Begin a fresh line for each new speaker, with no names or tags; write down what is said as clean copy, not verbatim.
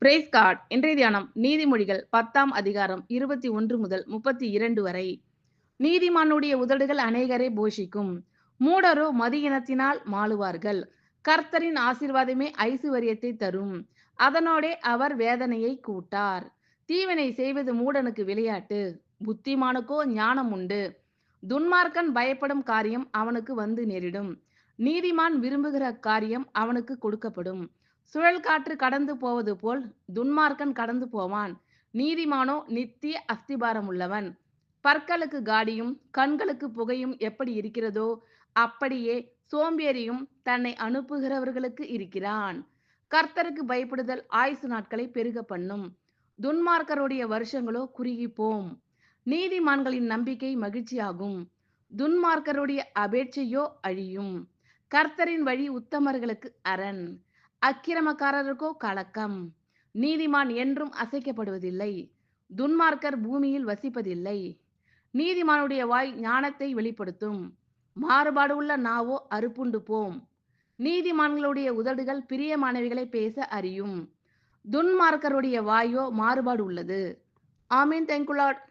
Price card. இன்றைய தியானம் நீதிமொழிகள் 10ஆம் அதிகாரம் 21 முதல் 32 வரை. நீதிமானுடைய உதடுகள் அநேகரை போஷிக்கும், மூடரோ மதியினத்தினால் மாளுவார்கள். கர்த்தரின் ஆசீர்வாதமே ஐசுவரியத்தை தரும், அதனோடே அவர் வேதனையை கூட்டார். தீவினை செய்வது மூடனுக்கு விளையாட்டு, புத்திமானுக்கோ ஞானம் உண்டு. துன்மார்க்கன் பயப்படும் காரியம் அவனுக்கு வந்து நேரிடும், நீதிமான் விரும்புகிற காரியம் அவனுக்கு கொடுக்கப்படும். சுழல் காற்று கடந்து போவது போல் துன்மார்க்கன் கடந்து போவான், நீதிமானோ நித்திய அஸ்திபாரம் உள்ளவன். பற்களுக்கு காடியும் கண்களுக்கு புகையும் எப்படி இருக்கிறதோ அப்படியே சோம்பேறியும் தன்னை அனுப்புகிறவர்களுக்கு இருக்கிறான். கர்த்தருக்கு பயப்படுதல் ஆயுசு நாட்களை பெருக பண்ணும், துன்மார்க்கருடைய வருஷங்களோ குறுகி போம். நீதிமான்களின் நம்பிக்கை மகிழ்ச்சியாகும், துன்மார்க்கருடைய அபேட்சையோ அழியும். கர்த்தரின் வழி உத்தமர்களுக்கு அரண், அக்கிரமக்காரருக்கோ கலக்கம். நீதிமான் என்றும் அசைக்கப்படுவதில்லை, துன்மார்க்கர் பூமியில் வசிப்பதில்லை. நீதிமானுடைய வாய் ஞானத்தை வெளிப்படுத்தும், மாறுபாடு உள்ள நாவோ அறுப்புண்டு போம். நீதிமான்களுடைய உதடுகள் பிரியமானவைகளை பேச அறியும், துன்மார்க்கருடைய வாயோ மாறுபாடு உள்ளது. ஆமீன். Thank you Lord.